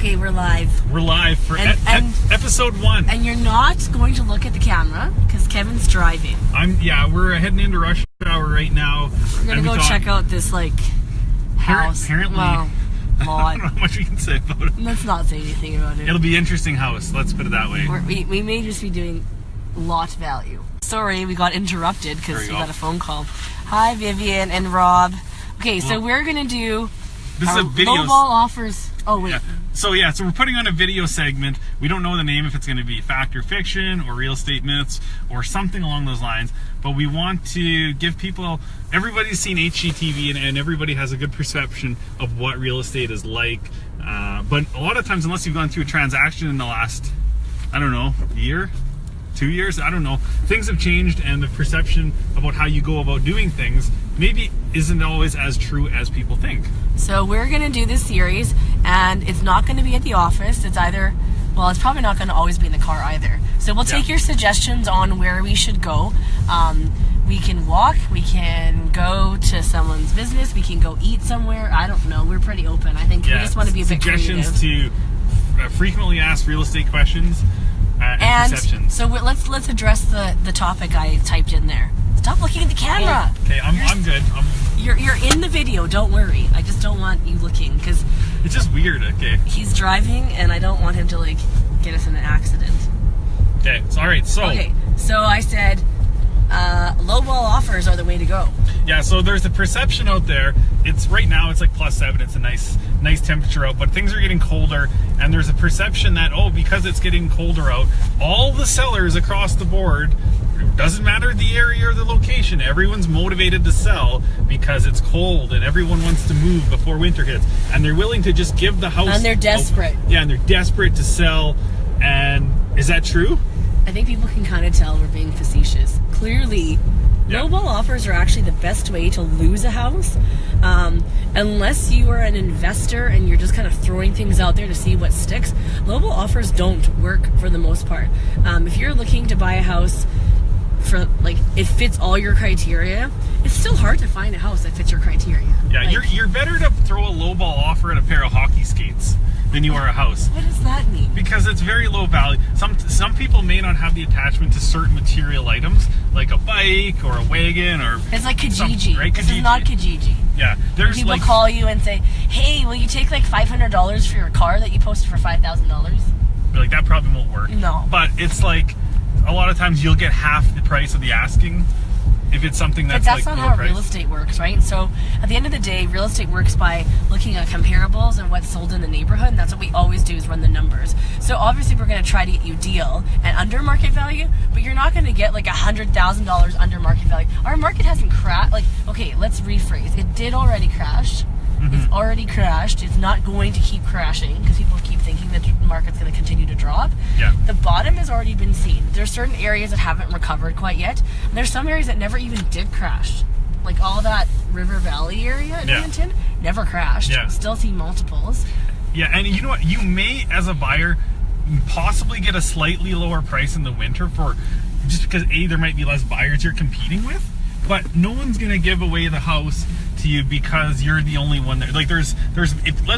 Okay, we're live. We're live for episode 1. And you're not going to look at the camera because Kevin's driving. We're heading into rush hour right now. We're gonna go check out this house. Apparently, well, I don't know how much we can say about it. Let's not say anything about it. It'll be an interesting house. Let's put it that way. We may just be doing lot value. Sorry, we got interrupted because we got a phone call. Hi, Vivian and Rob. Okay, so we're gonna do. This is a video. Lowball offers. Oh wait. Yeah. So we're putting on a video segment. We don't know the name, if it's going to be fact or fiction or real estate myths or something along those lines. But we want to give people. Everybody's seen HGTV and everybody has a good perception of what real estate is like. But a lot of times, unless you've gone through a transaction in the last, I don't know, year, 2 years, I don't know, things have changed, and the perception about how you go about doing things maybe isn't always as true as people think. So we're going to do this series, and it's not going to be at the office. It's either, well, it's probably not going to always be in the car either. So we'll take your suggestions on where we should go. We can walk, we can go to someone's business, we can go eat somewhere. I don't know. We're pretty open. I think we just want to be a bit creative. Suggestions to frequently asked real estate questions and perceptions. So let's address the topic I typed in there. Stop looking at the camera. Oh, okay, I'm good. You're in the video. Don't worry. I just don't want you looking because it's just weird. Okay. He's driving, and I don't want him to get us in an accident. Okay. So all right. So I said, lowball offers are the way to go. Yeah. So there's a perception out there. It's right now. It's like +7. It's a nice temperature out, but things are getting colder, and there's a perception that because it's getting colder out, all the sellers across the board. Doesn't matter the area or the location, everyone's motivated to sell because it's cold and everyone wants to move before winter hits, and they're willing to just give the house, and they're desperate. And they're desperate to sell. And is that true? I think people can kind of tell we're being facetious. Clearly, lowball offers are actually the best way to lose a house, unless you are an investor and you're just kind of throwing things out there to see what sticks. Lowball offers don't work for the most part. If you're looking to buy a house for it fits all your criteria, it's still hard to find a house that fits your criteria. Yeah, you're better to throw a lowball offer at a pair of hockey skates than you are a house. What does that mean? Because it's very low value. Some people may not have the attachment to certain material items, like a bike or a wagon or. It's like Kijiji. Right? This is not Kijiji. Yeah, there's people call you and say, "Hey, will you take $500 for your car that you posted for $5,000?" That probably won't work. No. But it's a lot of times you'll get half the price of the asking if it's something that's But that's not how real estate works, right? So at the end of the day, real estate works by looking at comparables and what's sold in the neighborhood, and that's what we always do is run the numbers. So obviously we're going to try to get you a deal at under market value, but you're not going to get $100,000 under market value. Our market hasn't crashed. Okay, let's rephrase. It did already crash. It's already crashed. It's not going to keep crashing because people keep thinking that the market's going to continue to drop. Yeah. The bottom has already been seen. There's certain areas that haven't recovered quite yet. And there's some areas that never even did crash. Like all that River Valley area in Edmonton never crashed. Yeah. Still see multiples. Yeah, and you know what? You may, as a buyer, possibly get a slightly lower price in the winter just because there might be less buyers you're competing with. But no one's going to give away the house to you because you're the only one there. Let's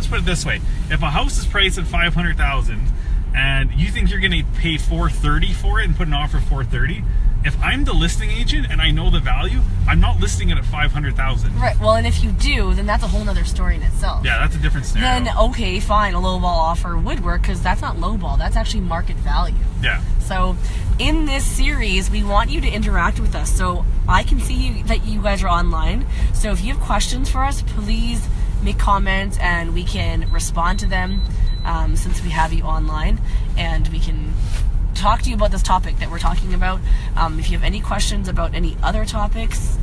put it this way: if a house is priced at $500,000 and you think you're going to pay $430 for it and put an offer of $430, if I'm the listing agent and I know the value, I'm not listing it at $500,000. Right. Well, and if you do, then that's a whole other story in itself. Yeah, that's a different scenario. Then okay, fine, a lowball offer would work because that's not lowball. That's actually market value. Yeah. So in this series, we want you to interact with us. So I can see that you guys are online. So if you have questions for us, please make comments and we can respond to them since we have you online, and we can talk to you about this topic that we're talking about. If you have any questions about any other topics,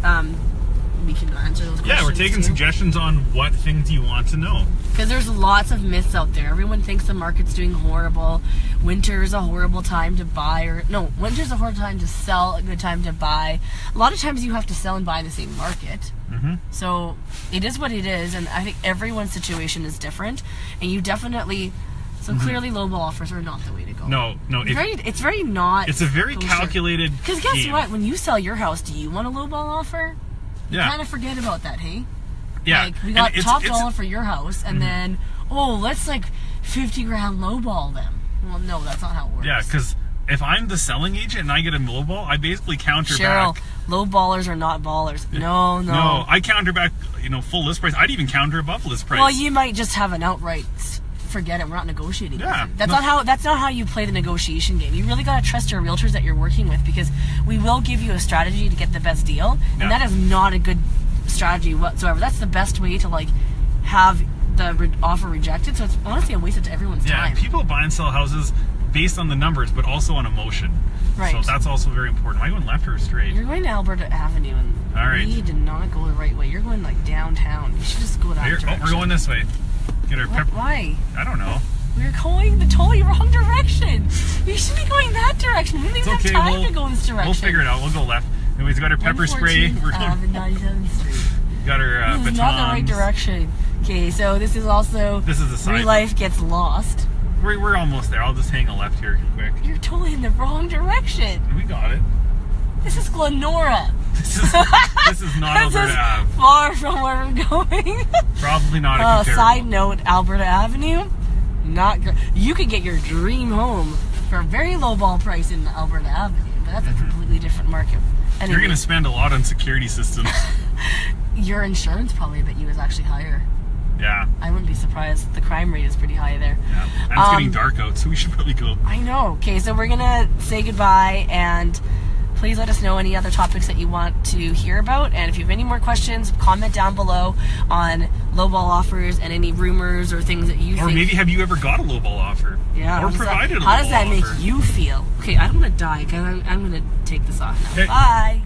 we can answer those questions. Yeah, we're taking suggestions on what things you want to know. Because there's lots of myths out there. Everyone thinks the market's doing horrible. Winter is a horrible time to buy, winter's a horrible time to sell, a good time to buy. A lot of times you have to sell and buy in the same market. So it is what it is, and I think everyone's situation is different. And you definitely, clearly lowball offers are not the way to go. No. It's very not. It's a very calculated game. Because guess what? When you sell your house, do you want a lowball offer? You Yeah. kind of forget about that, hey? Yeah. Like, we got And top dollar for your house, and then, let's like 50 grand lowball them. Well, no, that's not how it works. Yeah, because if I'm the selling agent and I get a lowball, I basically counter Cheryl, back. lowballers are not ballers. No. No, I counter back, full list price. I'd even counter above list price. Well, you might just have an outright forget it. We're not negotiating. Yeah, That's not how you play the negotiation game. You really gotta trust your realtors that you're working with, because we will give you a strategy to get the best deal, and that is not a good strategy whatsoever. That's the best way to like have the offer rejected. So it's honestly a waste of everyone's time. Yeah, people buy and sell houses based on the numbers, but also on emotion. Right. So that's also very important. Am I going left or straight? You're going to Alberta Avenue, and all right. we did not go the right way. You're going like downtown. You should just go that direction. We're going this way. Get our pepper. Why? I don't know. We're going the totally wrong direction. You should be going that direction. We don't even have time to go this direction. We'll figure it out. We'll go left. Anyways, we got our pepper spray. We're going 97th Street. Got our batons. This is not the right direction. Okay, so this is also. This is a side. Real life gets lost. We're almost there. I'll just hang a left here quick. You're totally in the wrong direction. We got it. This is Glenora. This is not Alberta Ave. Far from where we're going. Probably not a comparable. Side note, Alberta Avenue, not great. You could get your dream home for a very low ball price in Alberta Avenue, but that's a completely different market. Anyway, you're going to spend a lot on security systems. Your insurance probably, I bet you, is actually higher. Yeah. I wouldn't be surprised. The crime rate is pretty high there. Yeah. And it's getting dark out, so we should probably go. I know. Okay, so we're going to say goodbye, and please let us know any other topics that you want to hear about. And if you have any more questions, comment down below on lowball offers and any rumors or things that you think. Or maybe have you ever got a lowball offer? Yeah. Or provided a lowball offer. How does that make you feel? Okay, I don't want to die, because I'm going to take this off now. Okay. Bye.